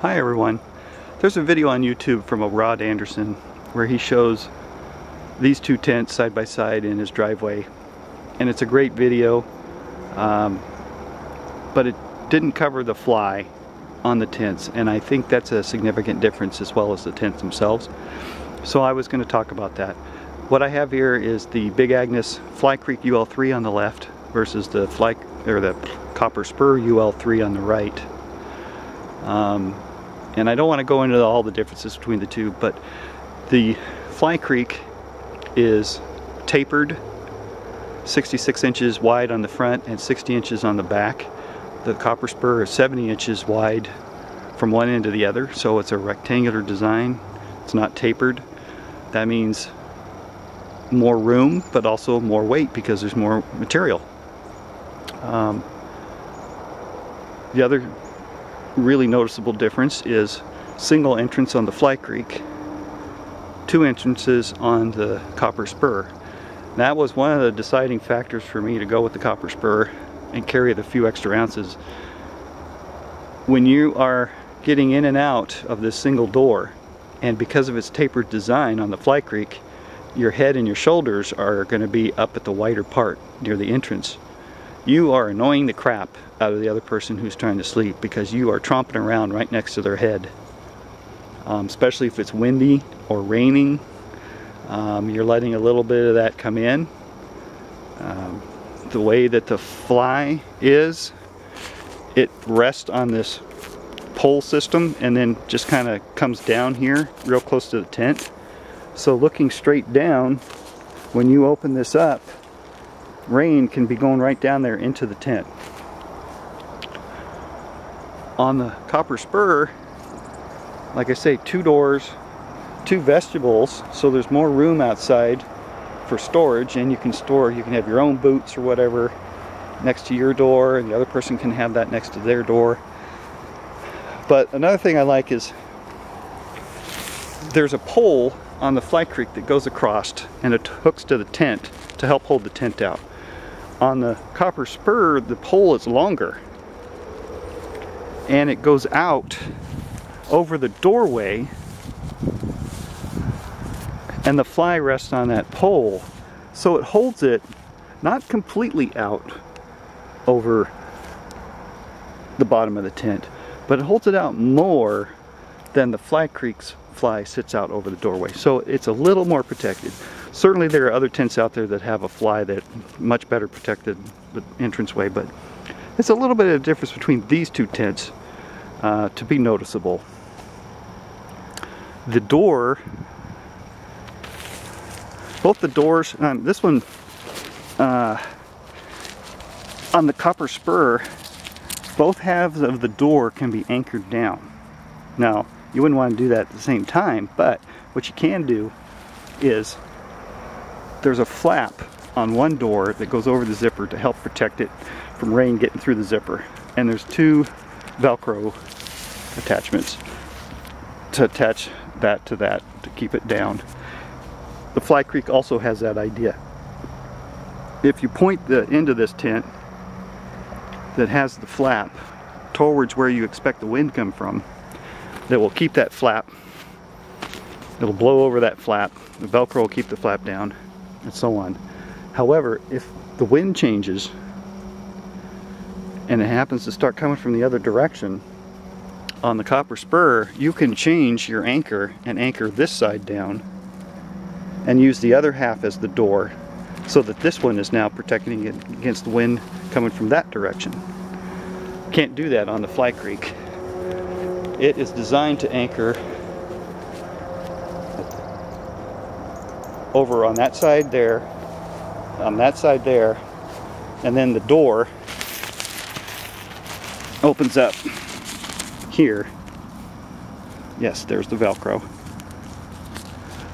Hi everyone. There's a video on YouTube from a Rod Anderson where he shows these two tents side by side in his driveway, and it's a great video, but it didn't cover the fly on the tents, and I think that's a significant difference as well as the tents themselves. So I was going to talk about that. What I have here is the Big Agnes Fly Creek UL3 on the left versus the Copper Spur UL3 on the right. And I don't want to go into all the differences between the two, but the Fly Creek is tapered, 66 inches wide on the front and 60 inches on the back. The Copper Spur is 70 inches wide from one end to the other, so it's a rectangular design. It's not tapered. That means more room, but also more weight because there's more material. The other really noticeable difference is single entrance on the Fly Creek, two entrances on the Copper Spur. That was one of the deciding factors for me to go with the Copper Spur and carry the few extra ounces. When you are getting in and out of this single door, and because of its tapered design on the Fly Creek, your head and your shoulders are going to be up at the wider part near the entrance. You are annoying the crap out of the other person who's trying to sleep because you are tromping around right next to their head. Especially if it's windy or raining, you're letting a little bit of that come in. The way that the Fly is, it rests on this pole system and then just kind of comes down here real close to the tent. So looking straight down, when you open this up, rain can be going right down there into the tent. On the Copper Spur, like I say, two doors, two vestibules, so there's more room outside for storage, and you can have your own boots or whatever next to your door, and the other person can have that next to their door. But another thing I like is there's a pole on the Fly Creek that goes across and it hooks to the tent to help hold the tent out. On the Copper Spur, the pole is longer and it goes out over the doorway, and the Fly rests on that pole, so it holds it not completely out over the bottom of the tent, but it holds it out more than the Fly Creek's Fly sits out over the doorway, so it's a little more protected. Certainly there are other tents out there that have a Fly that much better protected the entranceway, but it's a little bit of a difference between these two tents to be noticeable. The door, both the doors, this one on the Copper Spur, both halves of the door can be anchored down. Now, you wouldn't want to do that at the same time, but what you can do is there's a flap on one door that goes over the zipper to help protect it from rain getting through the zipper. And there's two Velcro attachments to attach that to keep it down. The Fly Creek also has that idea. If you point the end of this tent that has the flap towards where you expect the wind to come from, that will keep that flap. It'll blow over that flap. The Velcro will keep the flap down, and so on. However, if the wind changes and it happens to start coming from the other direction, on the Copper Spur, you can change your anchor and anchor this side down and use the other half as the door, so that this one is now protecting it against the wind coming from that direction. Can't do that on the Fly Creek. It is designed to anchor over on that side there, and then the door opens up here. Yes, there's the Velcro.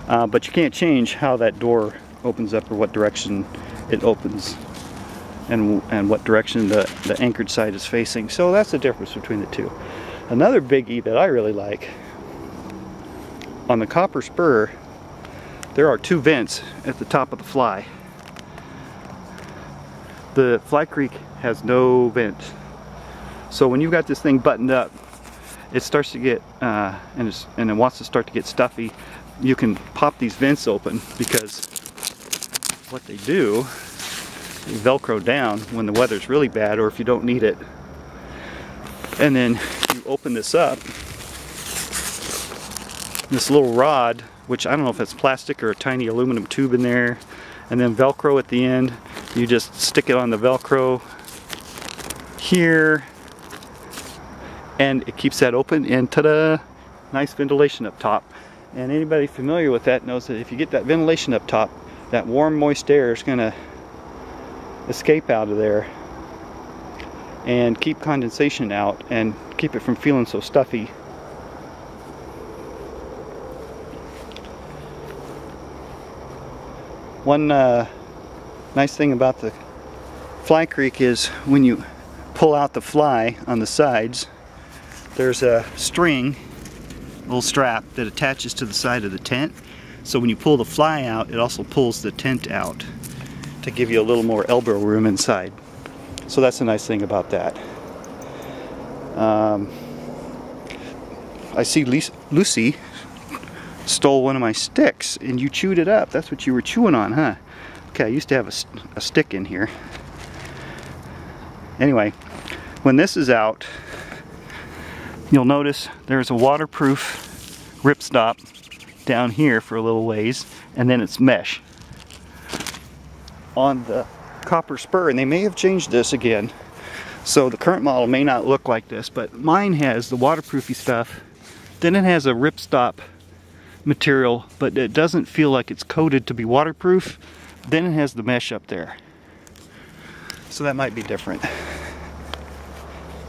But you can't change how that door opens up or what direction it opens and what direction the anchored side is facing. So that's the difference between the two. Another biggie that I really like, on the Copper Spur, there are two vents at the top of the Fly. The Fly Creek has no vent. So when you've got this thing buttoned up, it starts to get and it wants to start to get stuffy, you can pop these vents open, because what they do, they Velcro down when the weather's really bad or if you don't need it. And then you open this up, this little rod, which I don't know if it's plastic or a tiny aluminum tube in there, and then Velcro at the end. You just stick it on the Velcro here, and it keeps that open, and ta-da! Nice ventilation up top. And anybody familiar with that knows that if you get that ventilation up top, that warm, moist air is going to escape out of there and keep condensation out and keep it from feeling so stuffy. One nice thing about the Fly Creek is when you pull out the fly on the sides, there's a string, a little strap that attaches to the side of the tent. So when you pull the fly out, it also pulls the tent out to give you a little more elbow room inside. So that's a nice thing about that. I see Lucy stole one of my sticks and you chewed it up. That's what you were chewing on, huh? Okay, I used to have a stick in here. Anyway, when this is out, you'll notice there's a waterproof ripstop down here for a little ways, and then it's mesh. On the copper spur, and they may have changed this again, so the current model may not look like this, but mine has the waterproofy stuff, then it has a ripstop material, but it doesn't feel like it's coated to be waterproof, then it has the mesh up there. So that might be different.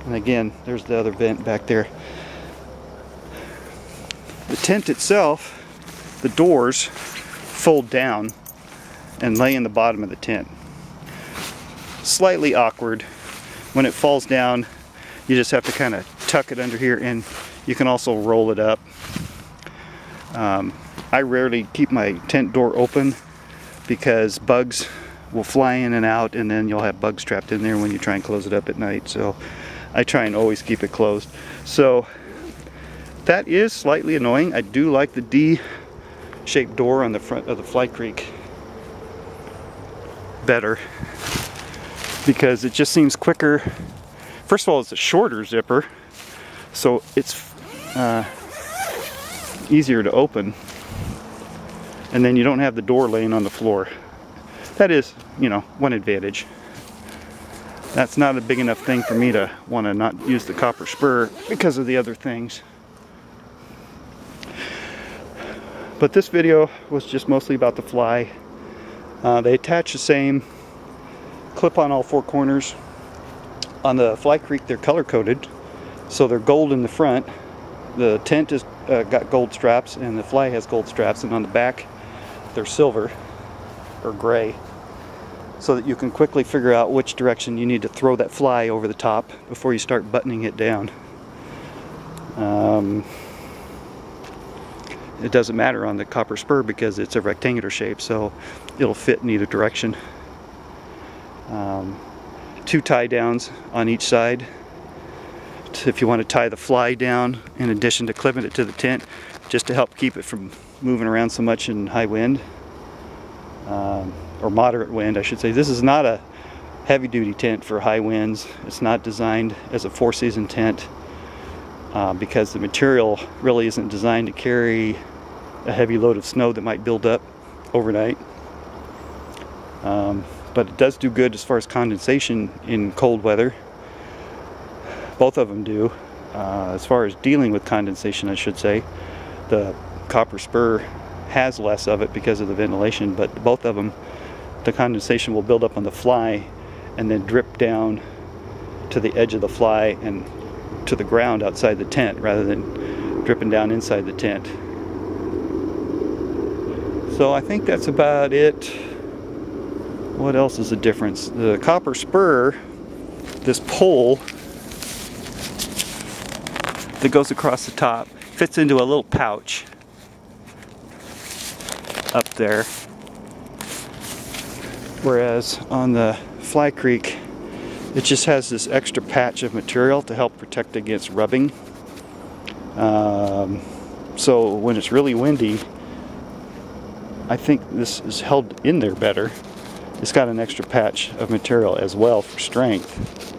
And again, there's the other vent back there. The tent itself, the doors fold down and lay in the bottom of the tent. Slightly awkward. When it falls down, you just have to kind of tuck it under here, and you can also roll it up. I rarely keep my tent door open because bugs will fly in and out, and then you'll have bugs trapped in there when you try and close it up at night. So I try and always keep it closed. So that is slightly annoying. I do like the D-shaped door on the front of the Fly Creek better, because it just seems quicker. First of all, it's a shorter zipper, so it's easier to open, and then you don't have the door laying on the floor. That is, you know, one advantage. That's not a big enough thing for me to want to not use the copper spur because of the other things. But this video was just mostly about the Fly. They attach the same clip on all four corners. On the Fly Creek, they're color coded, so they're gold in the front. The tent is got gold straps, and the Fly has gold straps, and on the back they're silver or gray, so that you can quickly figure out which direction you need to throw that Fly over the top before you start buttoning it down. It doesn't matter on the copper spur because it's a rectangular shape, so it'll fit in either direction. 2 tie downs on each side if you want to tie the Fly down, in addition to clipping it to the tent, just to help keep it from moving around so much in high wind, or moderate wind, I should say. This is not a heavy-duty tent for high winds. It's not designed as a 4-season tent because the material really isn't designed to carry a heavy load of snow that might build up overnight. But it does do good as far as condensation in cold weather. Both of them do. As far as dealing with condensation, I should say, the copper spur has less of it because of the ventilation, but both of them, the condensation will build up on the Fly and then drip down to the edge of the Fly and to the ground outside the tent, rather than dripping down inside the tent. So I think that's about it. What else is the difference? The copper spur, this pole that goes across the top, fits into a little pouch up there, whereas on the Fly Creek it just has this extra patch of material to help protect against rubbing. So when it's really windy, I think this is held in there better. It's got an extra patch of material as well for strength.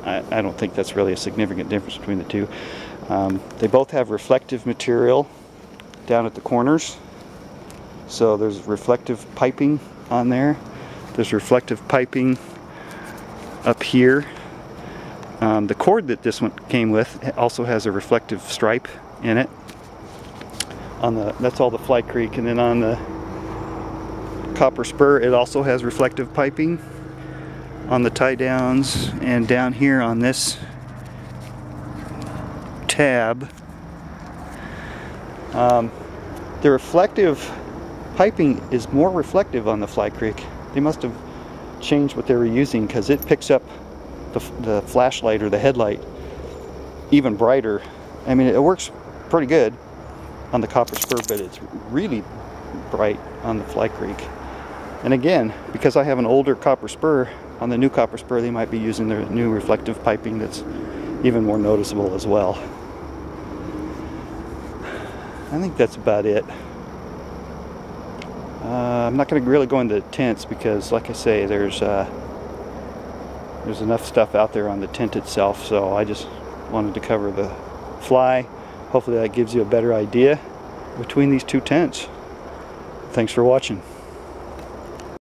I don't think that's really a significant difference between the two. They both have reflective material down at the corners. So there's reflective piping on there. There's reflective piping up here. The cord that this one came with also has a reflective stripe in it. That's all the Fly Creek, and then on the copper spur it also has reflective piping on the tie downs, and down here on this tab the reflective piping is more reflective on the Fly Creek. They must have changed what they were using, because it picks up the flashlight or the headlight even brighter. I mean, it works pretty good on the copper spur, but it's really bright on the Fly Creek. And again, because I have an older copper spur, on the new copper spur they might be using their new reflective piping that's even more noticeable as well. I think that's about it. I'm not going to really go into tents because, like I say, there's enough stuff out there on the tent itself, so I just wanted to cover the Fly. Hopefully that gives you a better idea between these two tents. Thanks for watching.